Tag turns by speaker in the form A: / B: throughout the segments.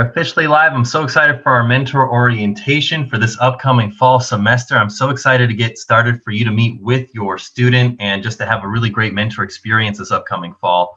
A: are officially live. I'm so excited for our mentor orientation for this upcoming fall semester. I'm so excited to get started for you to meet with your student and just to have a really great mentor experience this upcoming fall.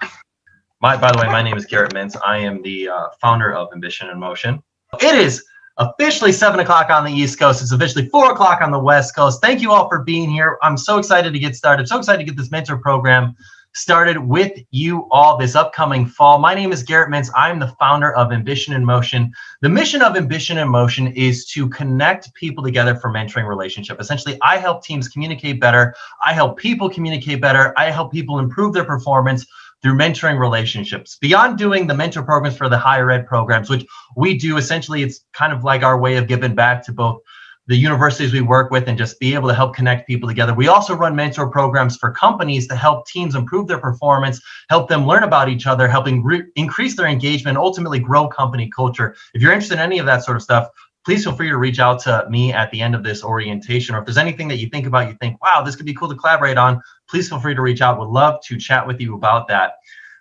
A: By the way, my name is Garrett Mintz. I am the founder of Ambition in Motion. It is officially 7 o'clock on the East Coast. It's officially 4 o'clock on the West Coast. Thank you all for being here. I'm so excited to get started. So excited to get this mentor program started with you all this upcoming fall. My name is Garrett Mintz. I'm the founder of Ambition in Motion. The mission of Ambition in Motion is to connect people together for mentoring relationship. Essentially, I help teams communicate better. I help people communicate better. I help people improve their performance through mentoring relationships. Beyond doing the mentor programs for the higher ed programs, which we do, essentially, it's kind of like our way of giving back to both the universities we work with and just be able to help connect people together. We also run mentor programs for companies to help teams improve their performance, help them learn about each other, helping increase their engagement, ultimately grow company culture. If you're interested in any of that sort of stuff, please feel free to reach out to me at the end of this orientation. Or if there's anything that you think about, you think, wow, this could be cool to collaborate on, please feel free to reach out. Would love to chat with you about that.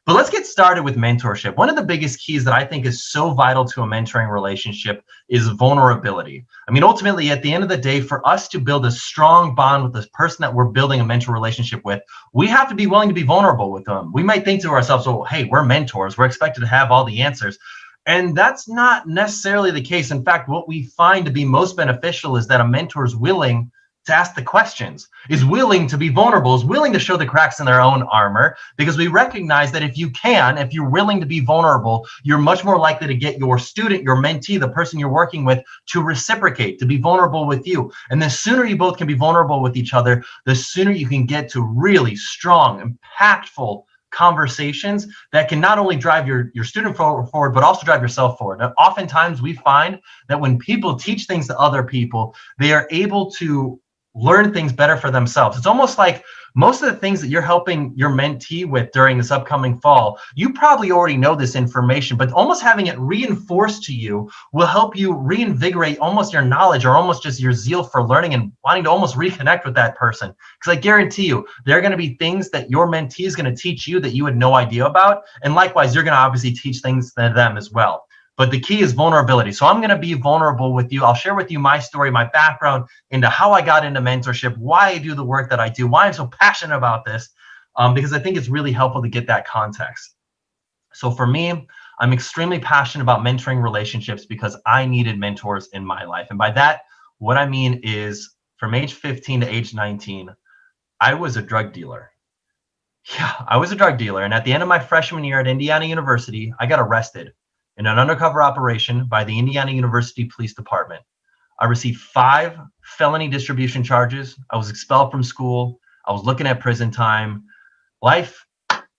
A: But let's get started with mentorship. One of the biggest keys that I think is so vital to a mentoring relationship is vulnerability. I mean, ultimately, at the end of the day, for us to build a strong bond with this person that we're building a mentor relationship with, we have to be willing to be vulnerable with them. We might think to ourselves, oh, hey, we're mentors. We're expected to have all the answers. And that's not necessarily the case. In fact, what we find to be most beneficial is that a mentor is willing to ask the questions, is willing to be vulnerable, is willing to show the cracks in their own armor, because we recognize that if you're willing to be vulnerable, you're much more likely to get your student, your mentee, the person you're working with, to reciprocate, to be vulnerable with you. And the sooner you both can be vulnerable with each other, the sooner you can get to really strong, impactful conversations that can not only drive your student forward, but also drive yourself forward. Now, oftentimes we find that when people teach things to other people, they are able to learn things better for themselves. It's almost like most of the things that you're helping your mentee with during this upcoming fall, you probably already know this information, but almost having it reinforced to you will help you reinvigorate almost your knowledge or almost just your zeal for learning and wanting to almost reconnect with that person. Because I guarantee you, there are going to be things that your mentee is going to teach you that you had no idea about. And likewise, you're going to obviously teach things to them as well. But the key is vulnerability. So I'm going to be vulnerable with you. I'll share with you my story, my background into how I got into mentorship, why I do the work that I do, why I'm so passionate about this, because I think it's really helpful to get that context. So for me, I'm extremely passionate about mentoring relationships because I needed mentors in my life. And by that, what I mean is from age 15 to age 19, I was a drug dealer. Yeah, I was a drug dealer. And at the end of my freshman year at Indiana University, I got arrested in an undercover operation by the Indiana University Police Department. I received 5 felony distribution charges. I was expelled from school. I was looking at prison time. Life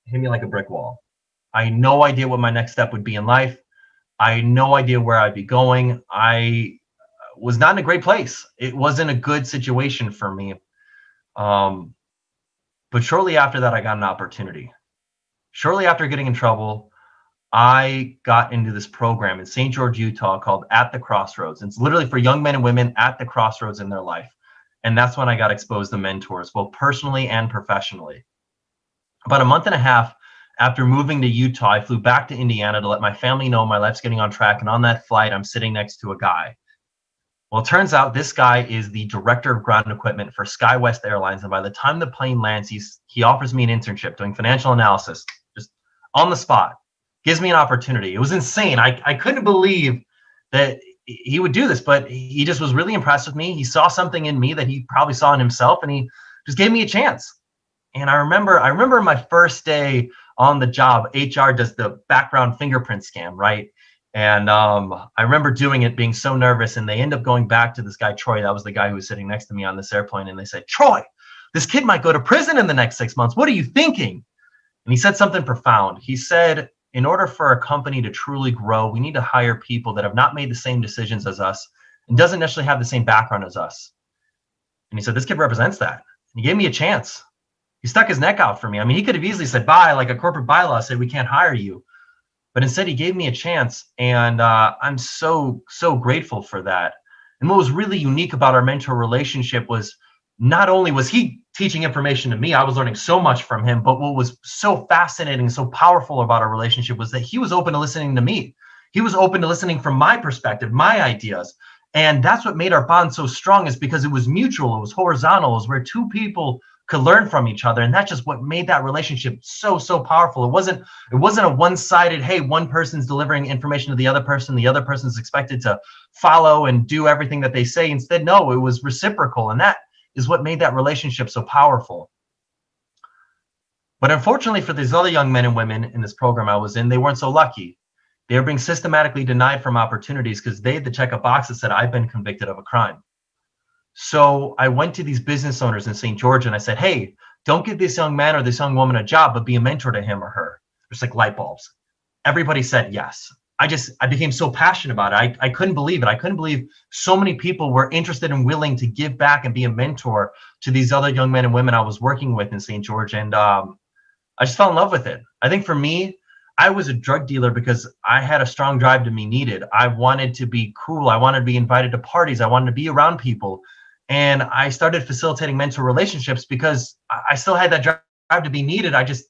A: hit me like a brick wall. I had no idea what my next step would be in life. I had no idea where I'd be going. I was not in a great place. It wasn't a good situation for me. But shortly after that, I got an opportunity. Shortly after getting in trouble, I got into this program in St. George, Utah called At the Crossroads. It's literally for young men and women at the crossroads in their life. And that's when I got exposed to mentors, both personally and professionally. About a month and a half after moving to Utah, I flew back to Indiana to let my family know my life's getting on track. And on that flight, I'm sitting next to a guy. Well, it turns out this guy is the director of ground equipment for SkyWest Airlines. And by the time the plane lands, he offers me an internship doing financial analysis, just on the spot. Gives me an opportunity. It was insane. I couldn't believe that he would do this, but he just was really impressed with me. He saw something in me that he probably saw in himself, and he just gave me a chance. And I remember my first day on the job, HR does the background fingerprint scan, right? And I remember doing it, being so nervous, and they end up going back to this guy, Troy. That was the guy who was sitting next to me on this airplane. And they said, Troy, this kid might go to prison in the next 6 months. What are you thinking? And he said something profound. He said, in order for a company to truly grow, we need to hire people that have not made the same decisions as us and doesn't necessarily have the same background as us. And he said, this kid represents that. And he gave me a chance. He stuck his neck out for me. I mean, he could have easily said bye, like a corporate bylaw said, we can't hire you. But instead, he gave me a chance. And I'm so grateful for that. And what was really unique about our mentor relationship was not only was he teaching information to me, I was learning so much from him, but what was so fascinating, so powerful about our relationship was that he was open to listening to me. He was open to listening from my perspective, my ideas. And that's what made our bond so strong, is because it was mutual, it was horizontal, it was where two people could learn from each other. And that's just what made that relationship so, so powerful. It wasn't a one-sided, hey, one person's delivering information to the other person's expected to follow and do everything that they say. Instead, no, it was reciprocal. And that is what made that relationship so powerful. But unfortunately for these other young men and women in this program I was in, they weren't so lucky. They were being systematically denied from opportunities because they had to check a box that said, I've been convicted of a crime. So I went to these business owners in St. George and I said, hey, don't give this young man or this young woman a job, but be a mentor to him or her. Just like light bulbs. Everybody said yes. I became so passionate about it. I couldn't believe it. I couldn't believe so many people were interested and willing to give back and be a mentor to these other young men and women I was working with in St. George. And I just fell in love with it. I think for me, I was a drug dealer because I had a strong drive to be needed. I wanted to be cool. I wanted to be invited to parties. I wanted to be around people. And I started facilitating mentor relationships because I still had that drive to be needed. I just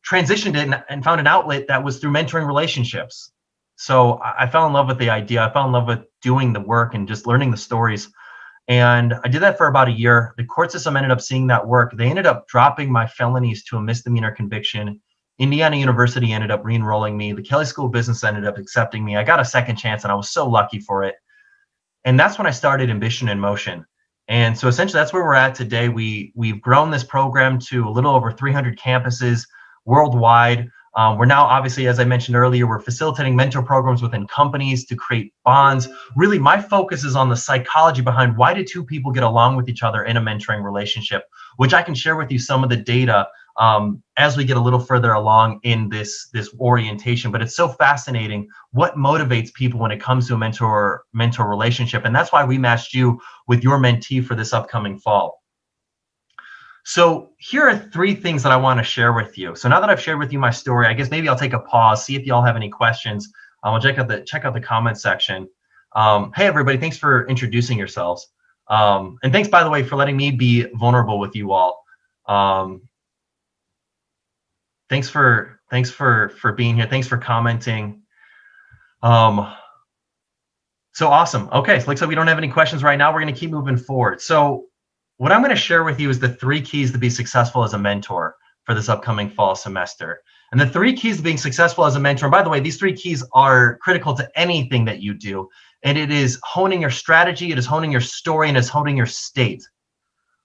A: transitioned it and found an outlet that was through mentoring relationships. So I fell in love with the idea. I fell in love with doing the work and just learning the stories. And I did that for about a year. The court system ended up seeing that work. They ended up dropping my felonies to a misdemeanor conviction. Indiana University ended up re-enrolling me. The Kelley School of Business ended up accepting me. I got a second chance and I was so lucky for it. And that's when I started Ambition in Motion. And so essentially that's where we're at today. We've grown this program to a little over 300 campuses worldwide. We're now, obviously, as I mentioned earlier, we're facilitating mentor programs within companies to create bonds. Really, my focus is on the psychology behind why do two people get along with each other in a mentoring relationship, which I can share with you some of the data as we get a little further along in this orientation. But it's so fascinating what motivates people when it comes to a mentor relationship. And that's why we matched you with your mentee for this upcoming fall. So here are 3 things that I want to share with you. So now that I've shared with you my story, I guess maybe I'll take a pause, see if y'all have any questions. I'll check out the comment section. Hey everybody, thanks for introducing yourselves. And thanks, by the way, for letting me be vulnerable with you all. Thanks for being here. Thanks for commenting. So awesome. Okay, so looks like we don't have any questions right now. We're going to keep moving forward. So what I'm going to share with you is the 3 keys to be successful as a mentor for this upcoming fall semester. And the 3 keys to being successful as a mentor, and by the way, these 3 keys are critical to anything that you do. And it is honing your strategy, it is honing your story, and it's honing your state.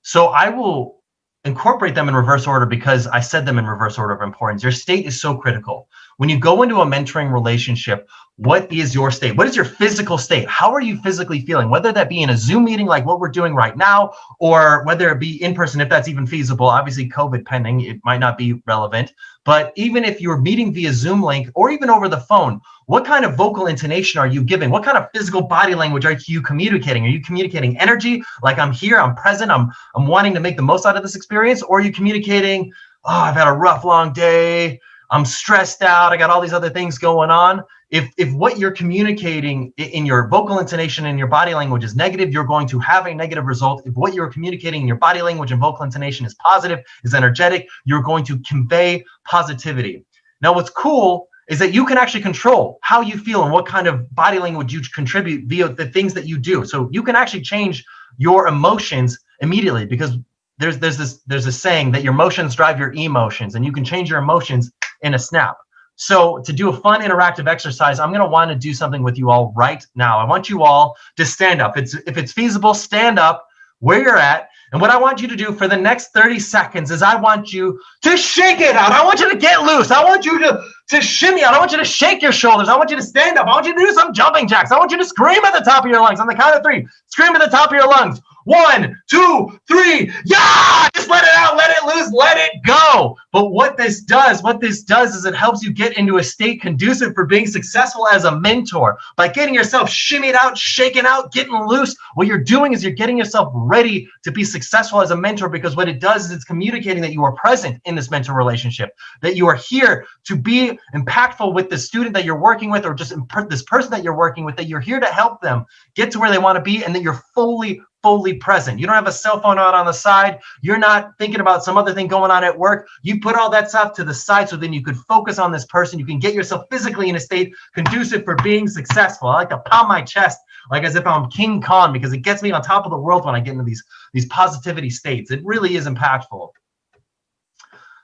A: So I will incorporate them in reverse order because I said them in reverse order of importance. Your state is so critical. When you go into a mentoring relationship, what is your state? What is your physical state? How are you physically feeling? Whether that be in a Zoom meeting like what we're doing right now, or whether it be in person, if that's even feasible. Obviously, COVID pending, it might not be relevant. But even if you're meeting via Zoom link or even over the phone, what kind of vocal intonation are you giving? What kind of physical body language are you communicating? Are you communicating energy, like I'm here, I'm present, I'm wanting to make the most out of this experience? Or are you communicating, oh, I've had a rough, long day, I'm stressed out, I got all these other things going on? If what you're communicating in your vocal intonation and your body language is negative, you're going to have a negative result. If what you're communicating in your body language and vocal intonation is positive, is energetic, you're going to convey positivity. Now, what's cool is that you can actually control how you feel and what kind of body language you contribute via the things that you do. So you can actually change your emotions immediately, because there's a saying that your emotions drive your emotions, and you can change your emotions in a snap. So to do a fun interactive exercise, I'm going to want to do something with you all right now. I want you all to stand up. If it's feasible, stand up where you're at. And what I want you to do for the next 30 seconds is I want you to shake it out. I want you to get loose. I want you to shimmy out. I want you to shake your shoulders. I want you to stand up. I want you to do some jumping jacks. I want you to scream at the top of your lungs. On the count of 3, scream at the top of your lungs. 1, 2, 3, yeah! Just let it out, let it loose, let it go. But what this does is it helps you get into a state conducive for being successful as a mentor. By getting yourself shimmied out, shaken out, getting loose, what you're doing is you're getting yourself ready to be successful as a mentor, because what it does is it's communicating that you are present in this mentor relationship, that you are here to be impactful with the student that you're working with, or just this person that you're working with, that you're here to help them get to where they want to be, and that you're fully fully present. You don't have a cell phone out on the side. You're not thinking about some other thing going on at work. You put all that stuff to the side so then you could focus on this person. You can get yourself physically in a state conducive for being successful. I like to pound my chest like as if I'm King Kong, because it gets me on top of the world when I get into these positivity states. It really is impactful.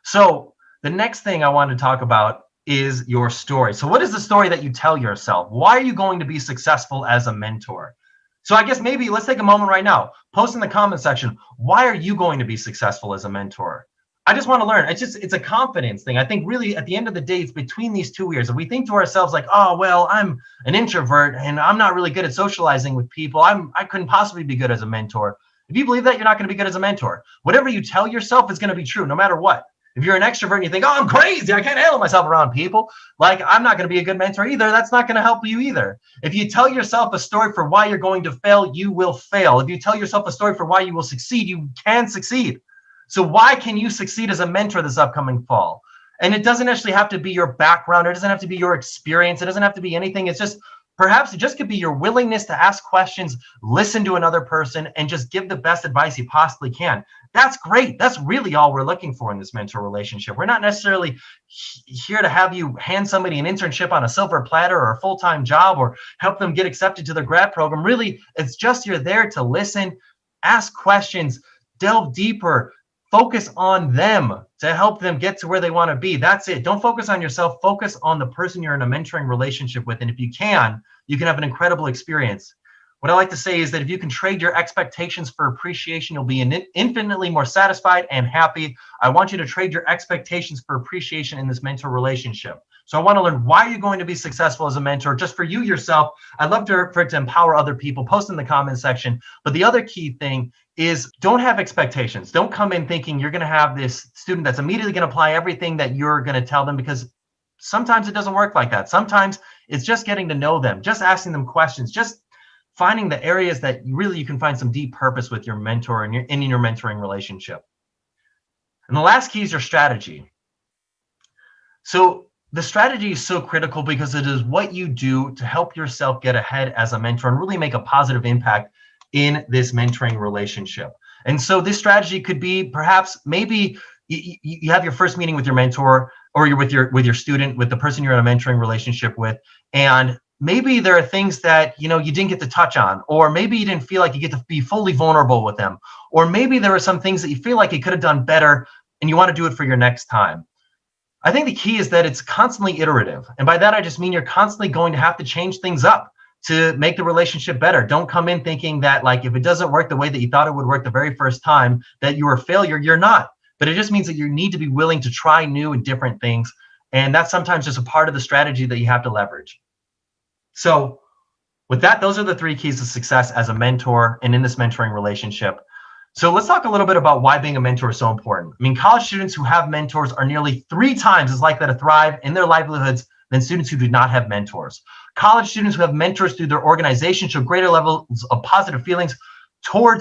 A: So the next thing I want to talk about is your story. So what is the story that you tell yourself? Why are you going to be successful as a mentor? So I guess maybe let's take a moment right now. Post in the comment section, why are you going to be successful as a mentor? I just want to learn. It's a confidence thing. I think really at the end of the day, it's between these two ears. If we think to ourselves like, oh, well, I'm an introvert and I'm not really good at socializing with people, I couldn't possibly be good as a mentor. If you believe that, you're not going to be good as a mentor. Whatever you tell yourself is going to be true no matter what. If you're an extrovert and you think, oh, I'm crazy, I can't handle myself around people, like I'm not going to be a good mentor either, that's not going to help you either. If you tell yourself a story for why you're going to fail, you will fail. If you tell yourself a story for why you will succeed, you can succeed. So why can you succeed as a mentor this upcoming fall? And it doesn't actually have to be your background. It doesn't have to be your experience. It doesn't have to be anything. It's just, perhaps it just could be your willingness to ask questions, listen to another person, and just give the best advice you possibly can. That's great. That's really all we're looking for in this mentor relationship. We're not necessarily here to have you hand somebody an internship on a silver platter or a full-time job or help them get accepted to their grad program. Really, it's just you're there to listen, ask questions, delve deeper, focus on them to help them get to where they want to be. That's it. Don't focus on yourself. Focus on the person you're in a mentoring relationship with. And if you can have an incredible experience. What I like to say is that if you can trade your expectations for appreciation, you'll be infinitely more satisfied and happy. I want you to trade your expectations for appreciation in this mentor relationship. So I want to learn why you're going to be successful as a mentor, just for you yourself. I'd love for it to empower other people. Post in the comment section. But the other key thing is don't have expectations. Don't come in thinking you're going to have this student that's immediately going to apply everything that you're going to tell them, because sometimes it doesn't work like that. Sometimes it's just getting to know them, just asking them questions, just finding the areas that you can find some deep purpose with your mentor and in your mentoring relationship. And the last key is your strategy. So the strategy is so critical because it is what you do to help yourself get ahead as a mentor and really make a positive impact in this mentoring relationship. And so this strategy could be perhaps maybe you have your first meeting with your mentor, or you're with your student, with the person you're in a mentoring relationship with, and maybe there are things that you didn't get to touch on, or maybe you didn't feel like you get to be fully vulnerable with them, or maybe there are some things that you feel like you could have done better and you want to do it for your next time. I think the key is that it's constantly iterative. And by that, I just mean you're constantly going to have to change things up to make the relationship better. Don't come in thinking that like if it doesn't work the way that you thought it would work the very first time, that you're a failure. You're not. But it just means that you need to be willing to try new and different things. And that's sometimes just a part of the strategy that you have to leverage. So with that, those are the 3 keys to success as a mentor and in this mentoring relationship. So let's talk a little bit about why being a mentor is so important. I mean, college students who have mentors are nearly 3 times as likely to thrive in their livelihoods than students who do not have mentors. College students who have mentors through their organization show greater levels of positive feelings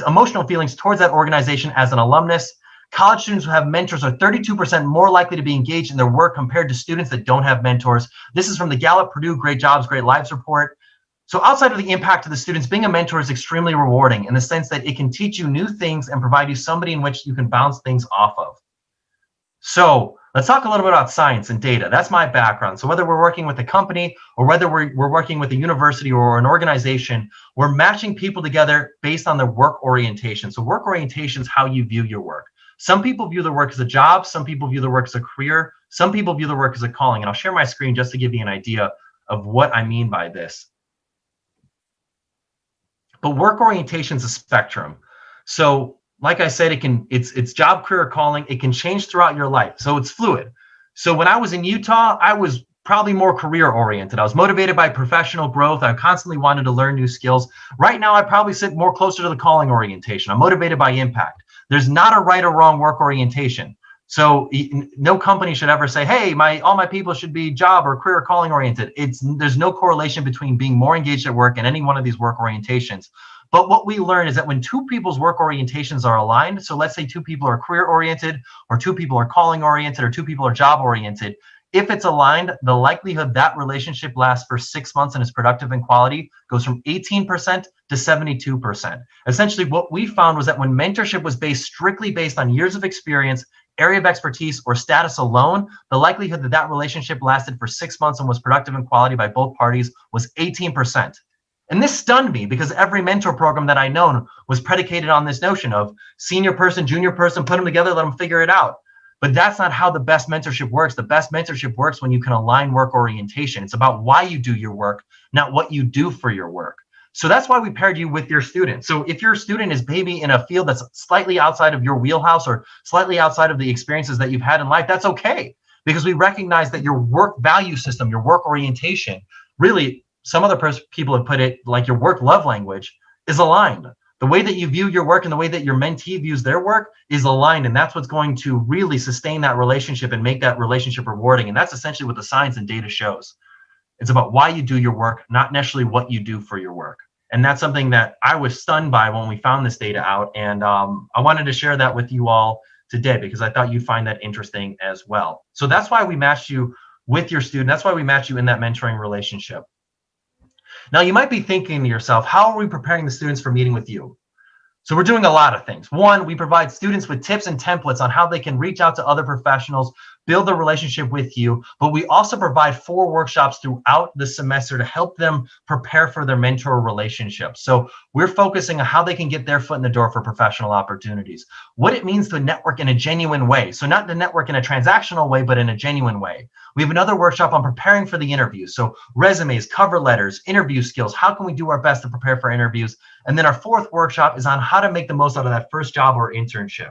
A: emotional feelings towards that organization as an alumnus. College students who have mentors are 32% more likely to be engaged in their work compared to students that don't have mentors. This is from the Gallup-Purdue Great Jobs, Great Lives report. So outside of the impact to the students, being a mentor is extremely rewarding in the sense that it can teach you new things and provide you somebody in which you can bounce things off of. So let's talk a little bit about science and data. That's my background. So whether we're working with a company or whether we're working with a university or an organization, we're matching people together based on their work orientation. So work orientation is how you view your work. Some people view their work as a job. Some people view their work as a career. Some people view their work as a calling. And I'll share my screen just to give you an idea of what I mean by this. But work orientation is a spectrum. So like I said, it's job, career, calling. It can change throughout your life. So it's fluid. So when I was in Utah, I was probably more career oriented. I was motivated by professional growth. I constantly wanted to learn new skills. Right now, I probably sit more closer to the calling orientation. I'm motivated by impact. There's not a right or wrong work orientation. So no company should ever say, hey, all my people should be job or career calling oriented. There's no correlation between being more engaged at work and any one of these work orientations. But what we learn is that when 2 people's work orientations are aligned, so let's say 2 people are career oriented, or 2 people are calling oriented, or 2 people are job oriented, If it's aligned, the likelihood that relationship lasts for 6 months and is productive in quality goes from 18% to 72%. Essentially, what we found was that when mentorship was strictly based on years of experience, area of expertise, or status alone, the likelihood that that relationship lasted for 6 months and was productive in quality by both parties was 18%. And this stunned me because every mentor program that I known was predicated on this notion of senior person, junior person, put them together, let them figure it out. But that's not how the best mentorship works. The best mentorship works when you can align work orientation. It's about why you do your work, not what you do for your work. So that's why we paired you with your student. So if your student is maybe in a field that's slightly outside of your wheelhouse or slightly outside of the experiences that you've had in life, that's okay. Because we recognize that your work value system, your work orientation, really, some other people have put it like your work love language is aligned. The way that you view your work and the way that your mentee views their work is aligned. And that's what's going to really sustain that relationship and make that relationship rewarding. And that's essentially what the science and data shows. It's about why you do your work, not necessarily what you do for your work. And that's something that I was stunned by when we found this data out. And I wanted to share that with you all today because I thought you'd find that interesting as well. So that's why we matched you with your student. That's why we matched you in that mentoring relationship. Now, you might be thinking to yourself, how are we preparing the students for meeting with you? So we're doing a lot of things. One, we provide students with tips and templates on how they can reach out to other professionals, build a relationship with you, but we also provide 4 workshops throughout the semester to help them prepare for their mentor relationship. So we're focusing on how they can get their foot in the door for professional opportunities, what it means to network in a genuine way. So not to network in a transactional way, but in a genuine way. We have another workshop on preparing for the interview. So resumes, cover letters, interview skills. How can we do our best to prepare for interviews? And then our 4th workshop is on how to make the most out of that first job or internship.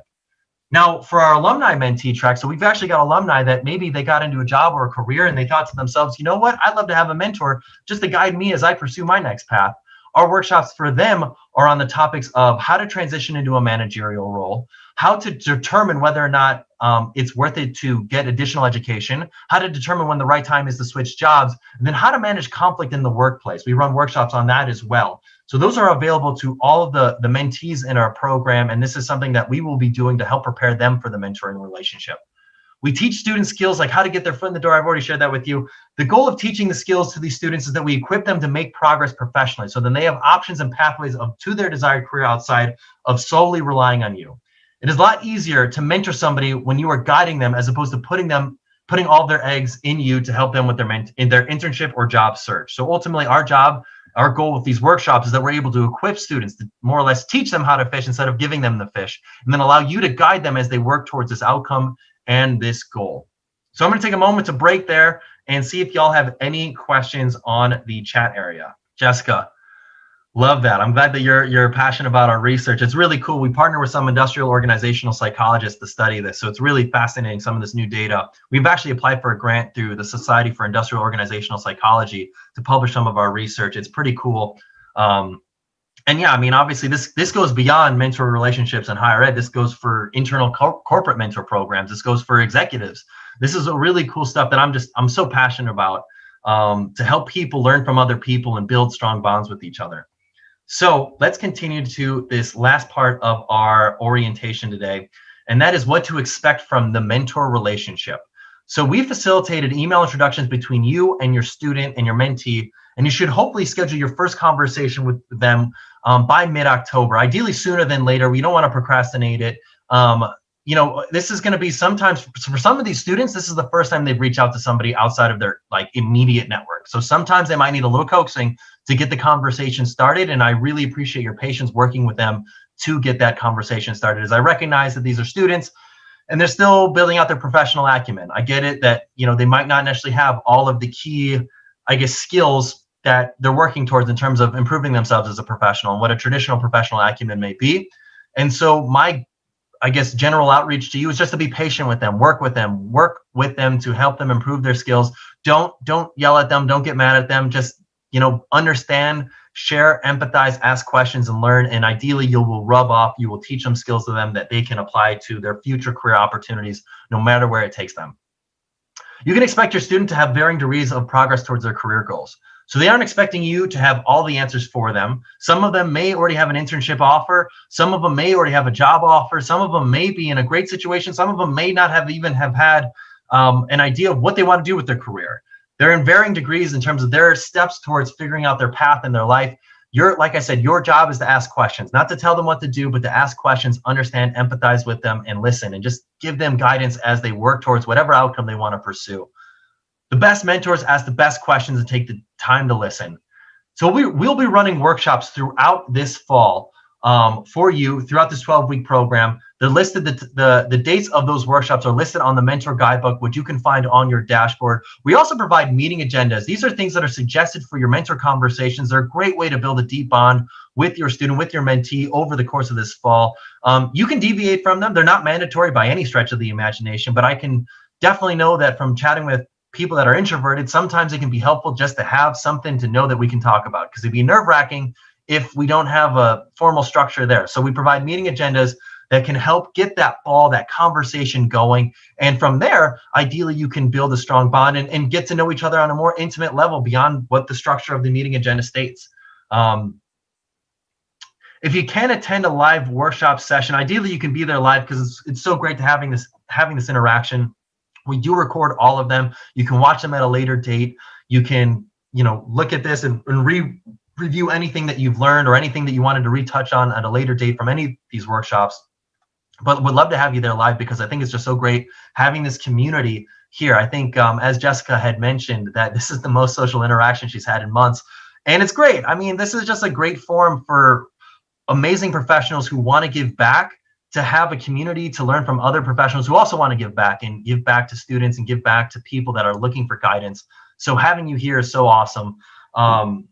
A: Now, for our alumni mentee track, so we've actually got alumni that maybe they got into a job or a career and they thought to themselves, you know what, I'd love to have a mentor just to guide me as I pursue my next path. Our workshops for them are on the topics of how to transition into a managerial role, how to determine whether or not it's worth it to get additional education, how to determine when the right time is to switch jobs, and then how to manage conflict in the workplace. We run workshops on that as well. So those are available to all of the mentees in our program, and this is something that we will be doing to help prepare them for the mentoring relationship. We teach students skills like how to get their foot in the door. I've already shared that with you. The goal of teaching the skills to these students is that we equip them to make progress professionally, so then they have options and pathways to their desired career outside of solely relying on you. It is a lot easier to mentor somebody when you are guiding them as opposed to putting all their eggs in you to help them with their internship or job search. So ultimately, our goal with these workshops is that we're able to equip students to more or less teach them how to fish instead of giving them the fish, and then allow you to guide them as they work towards this outcome and this goal. So I'm going to take a moment to break there and see if y'all have any questions on the chat area. Jessica, love that. I'm glad that you're passionate about our research. It's really cool. We partner with some industrial organizational psychologists to study this. So it's really fascinating, some of this new data. We've actually applied for a grant through the Society for Industrial Organizational Psychology to publish some of our research. It's pretty cool. And yeah, I mean, obviously this goes beyond mentor relationships in higher ed. This goes for internal corporate mentor programs. This goes for executives. This is a really cool stuff that I'm so passionate about, to help people learn from other people and build strong bonds with each other. So let's continue to this last part of our orientation today, and that is what to expect from the mentor relationship. So we facilitated email introductions between you and your student and your mentee, and you should hopefully schedule your first conversation with them by mid-October, ideally sooner than later. We don't want to procrastinate it. This is going to be sometimes, for some of these students, this is the first time they've reached out to somebody outside of their immediate network. So sometimes they might need a little coaxing to get the conversation started. And I really appreciate your patience working with them to get that conversation started, as I recognize that these are students and they're still building out their professional acumen. I get it that, they might not necessarily have all of the key, skills that they're working towards in terms of improving themselves as a professional and what a traditional professional acumen may be. And so my general outreach to you is just to be patient with them, work with them to help them improve their skills. Don't yell at them. Don't get mad at them. Just, understand, share, empathize, ask questions, and learn. And ideally, you will teach them skills to them that they can apply to their future career opportunities, no matter where it takes them. You can expect your student to have varying degrees of progress towards their career goals. So they aren't expecting you to have all the answers for them. Some of them may already have an internship offer. Some of them may already have a job offer. Some of them may be in a great situation. Some of them may not have had an idea of what they want to do with their career. They're in varying degrees in terms of their steps towards figuring out their path in their life. Like I said, your job is to ask questions, not to tell them what to do, but to ask questions, understand, empathize with them, and listen, and just give them guidance as they work towards whatever outcome they want to pursue. The best mentors ask the best questions and take the time to listen. So we'll be running workshops throughout this fall for you throughout this 12-week program. They're listed, the dates of those workshops are listed on the Mentor Guidebook, which you can find on your dashboard. We also provide meeting agendas. These are things that are suggested for your mentor conversations. They're a great way to build a deep bond with your student, with your mentee over the course of this fall. You can deviate from them. They're not mandatory by any stretch of the imagination, but I can definitely know that from chatting with people that are introverted, sometimes it can be helpful just to have something to know that we can talk about, because it'd be nerve-wracking if we don't have a formal structure there. So we provide meeting agendas that can help get that ball, that conversation going. And from there, ideally, you can build a strong bond and get to know each other on a more intimate level beyond what the structure of the meeting agenda states. If you can attend a live workshop session, ideally you can be there live, because it's so great to having this interaction. We do record all of them. You can watch them at a later date. You can, look at this and review anything that you've learned or anything that you wanted to retouch on at a later date from any of these workshops. But would love to have you there live, because I think it's just so great having this community here. I think, as Jessica had mentioned, that this is the most social interaction she's had in months. And it's great. I mean, this is just a great forum for amazing professionals who want to give back, to have a community, to learn from other professionals who also want to give back, and give back to students and give back to people that are looking for guidance. So having you here is so awesome. I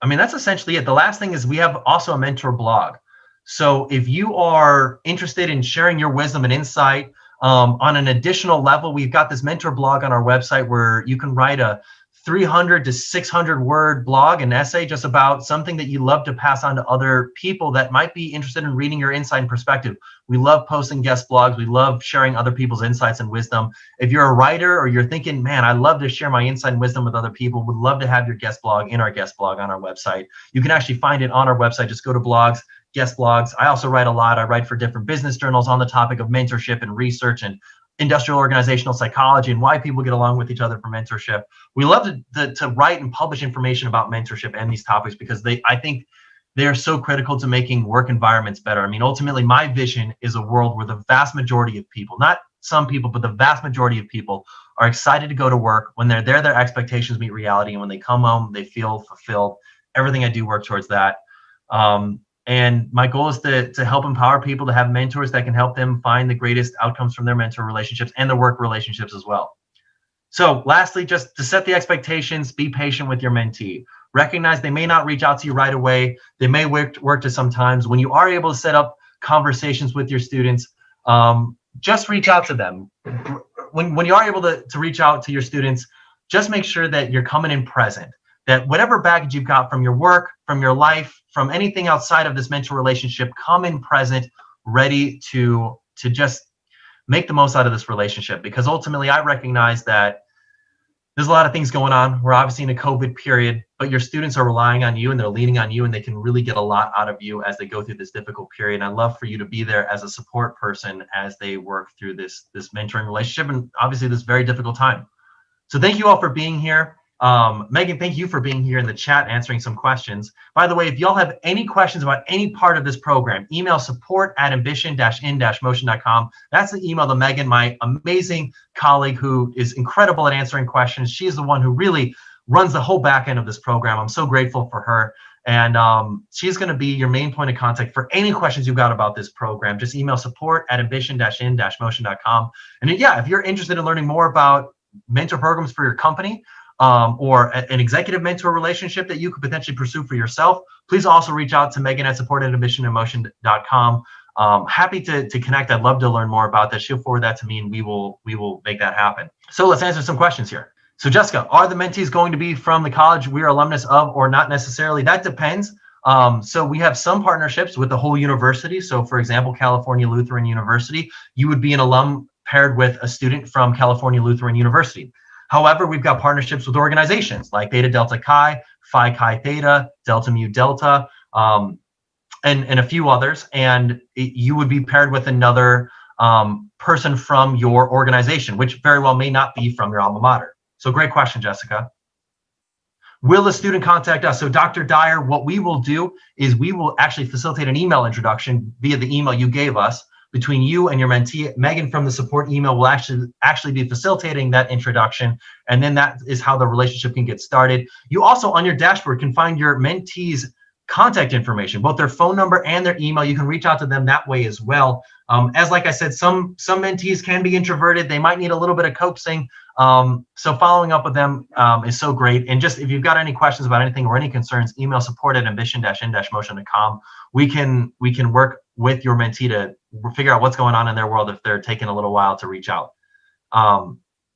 A: mean, that's essentially it. The last thing is we have also a mentor blog. So if you are interested in sharing your wisdom and insight on an additional level, we've got this mentor blog on our website where you can write a 300 to 600 word blog, an essay just about something that you love to pass on to other people that might be interested in reading your insight and perspective. We love posting guest blogs. We love sharing other people's insights and wisdom. If you're a writer or you're thinking, man, I love to share my insight and wisdom with other people, would love to have your guest blog in our guest blog on our website. You can actually find it on our website. Just go to blogs, guest blogs. I also write a lot. I write for different business journals on the topic of mentorship and research and industrial organizational psychology and why people get along with each other for mentorship. We love to write and publish information about mentorship and these topics, because I think they are so critical to making work environments better. I mean, ultimately, my vision is a world where the vast majority of people, not some people, but the vast majority of people are excited to go to work. When they're there, their expectations meet reality. And when they come home, they feel fulfilled. Everything I do work towards that. And my goal is to help empower people to have mentors that can help them find the greatest outcomes from their mentor relationships and their work relationships as well. So lastly, just to set the expectations, be patient with your mentee. Recognize they may not reach out to you right away. They may work to sometimes. When you are able to set up conversations with your students, just reach out to them. When you are able to reach out to your students, just make sure that you're coming in present. That whatever baggage you've got from your work, from your life, from anything outside of this mentor relationship, come in present, ready to just make the most out of this relationship. Because ultimately, I recognize that there's a lot of things going on. We're obviously in a COVID period, but your students are relying on you and they're leaning on you, and they can really get a lot out of you as they go through this difficult period. And I'd love for you to be there as a support person as they work through this mentoring relationship and obviously this very difficult time. So thank you all for being here. Megan, thank you for being here in the chat, answering some questions. By the way, if y'all have any questions about any part of this program, email support@ambition-in-motion.com. That's the email to Megan, my amazing colleague who is incredible at answering questions. She is the one who really runs the whole back end of this program. I'm so grateful for her. And she's going to be your main point of contact for any questions you've got about this program. Just email support@ambition-in-motion.com. And yeah, if you're interested in learning more about mentor programs for your company, or an executive mentor relationship that you could potentially pursue for yourself, please also reach out to Megan at support@ambition-in-motion.com. Happy to connect. I'd love to learn more about that. She'll forward that to me, and we will make that happen. So let's answer some questions here. So Jessica, are the mentees going to be from the college we are alumnus of, or not necessarily? That depends. So we have some partnerships with the whole university. So for example, California Lutheran University, you would be an alum paired with a student from California Lutheran University. However, we've got partnerships with organizations like Theta Delta Chi, Phi Chi Theta, Delta Mu Delta, and a few others. And you would be paired with another person from your organization, which very well may not be from your alma mater. So great question, Jessica. Will the student contact us? So Dr. Dyer, what we will do is we will actually facilitate an email introduction via the email you gave us between you and your mentee. Megan from the support email will actually be facilitating that introduction, and then that is how the relationship can get started. You also on your dashboard can find your mentee's contact information, both their phone number and their email. You can reach out to them that way as well. As like I said, some mentees can be introverted. They might need a little bit of coaxing. So following up with them is so great. And just if you've got any questions about anything or any concerns, email support@ambition-in-motion.com. We can work with your mentee to figure out what's going on in their world if they're taking a little while to reach out.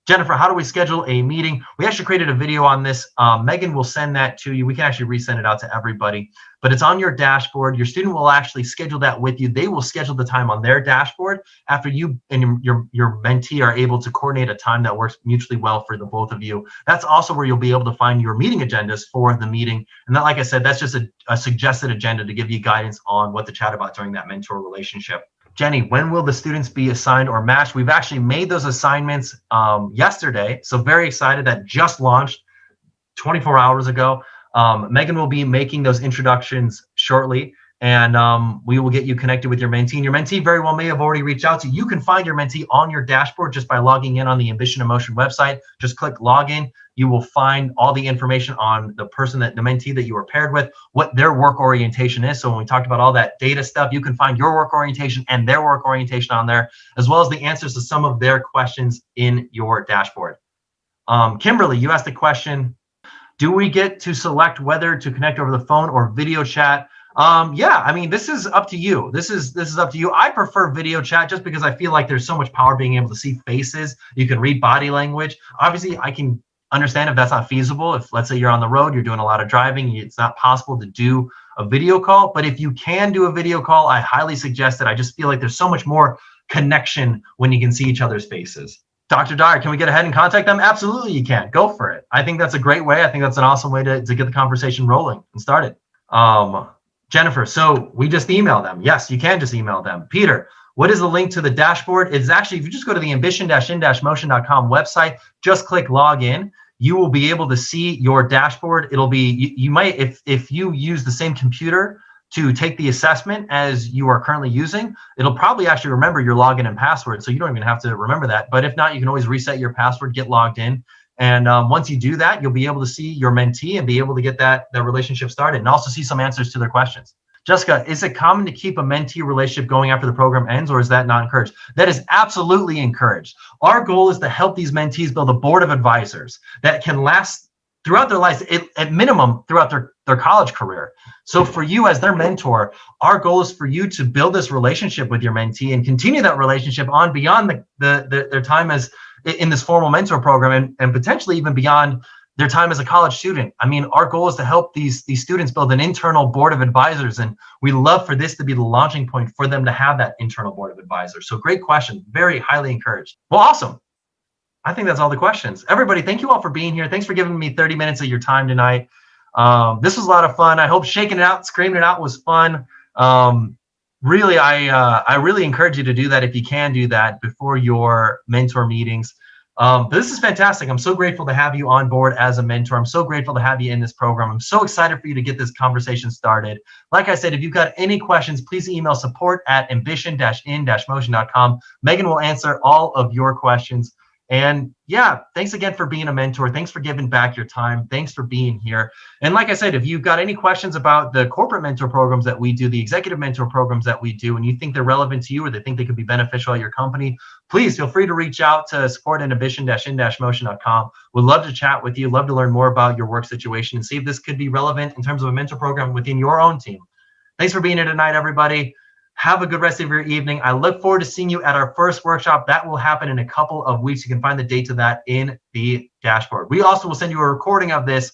A: Jennifer, how do we schedule a meeting? We actually created a video on this. Megan will send that to you. We can actually resend it out to everybody, but it's on your dashboard. Your student will actually schedule that with you. They will schedule the time on their dashboard after you and your mentee are able to coordinate a time that works mutually well for the both of you. That's also where you'll be able to find your meeting agendas for the meeting. And that, like I said, that's just a suggested agenda to give you guidance on what to chat about during that mentor relationship. Jenny, when will the students be assigned or matched? We've actually made those assignments yesterday, so very excited. That just launched 24 hours ago. Megan will be making those introductions shortly, and we will get you connected with your mentee. And your mentee very well may have already reached out to you. You can find your mentee on your dashboard just by logging in on the Ambition in Motion website. Just click login. You will find all the information on the person, the mentee that you are paired with, what their work orientation is. So when we talked about all that data stuff, you can find your work orientation and their work orientation on there, as well as the answers to some of their questions in your dashboard. Kimberly, you asked a question. Do we get to select whether to connect over the phone or video chat? Yeah, I mean, this is up to you. This is up to you. I prefer video chat just because I feel like there's so much power being able to see faces. You can read body language. Obviously, I can understand if that's not feasible. If let's say you're on the road, you're doing a lot of driving, it's not possible to do a video call. But if you can do a video call, I highly suggest it. I just feel like there's so much more connection when you can see each other's faces. Dr. Dyer, can we get ahead and contact them? Absolutely, you can. Go for it. I think that's a great way. I think that's an awesome way to get the conversation rolling and started. Jennifer, so we just email them. Yes, you can just email them. Peter, what is the link to the dashboard? It's actually, if you just go to the ambition-in-motion.com website, just click login. You will be able to see your dashboard. It'll be, you might, if you use the same computer to take the assessment as you are currently using, it'll probably actually remember your login and password. So you don't even have to remember that. But if not, you can always reset your password, get logged in. And once you do that, you'll be able to see your mentee and be able to get that relationship started and also see some answers to their questions. Jessica, is it common to keep a mentee relationship going after the program ends, or is that not encouraged? That is absolutely encouraged. Our goal is to help these mentees build a board of advisors that can last throughout their lives, at minimum throughout their college career. So for you as their mentor, our goal is for you to build this relationship with your mentee and continue that relationship on beyond their time as in this formal mentor program and potentially even beyond their time as a college student. I mean, our goal is to help these students build an internal board of advisors, and we love for this to be the launching point for them to have that internal board of advisors. So great question, very highly encouraged. Well, awesome. I think that's all the questions. Everybody, thank you all for being here. Thanks for giving me 30 minutes of your time tonight. This was a lot of fun. I hope shaking it out, screaming it out was fun. Really, I really encourage you to do that if you can do that before your mentor meetings. But this is fantastic. I'm so grateful to have you on board as a mentor. I'm so grateful to have you in this program. I'm so excited for you to get this conversation started. Like I said, if you've got any questions, please email support@ambition-in-motion.com. Megan will answer all of your questions. And yeah, thanks again for being a mentor. Thanks for giving back your time. Thanks for being here. And like I said, if you've got any questions about the corporate mentor programs that we do, the executive mentor programs that we do, and you think they're relevant to you or they think they could be beneficial at your company, please feel free to reach out to support@ambition-in-motion.com. We'd love to chat with you, love to learn more about your work situation and see if this could be relevant in terms of a mentor program within your own team. Thanks for being here tonight, everybody. Have a good rest of your evening. I look forward to seeing you at our first workshop. That will happen in a couple of weeks. You can find the date to that in the dashboard. We also will send you a recording of this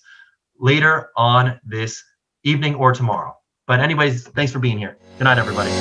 A: later on this evening or tomorrow. But anyways, thanks for being here. Good night, everybody.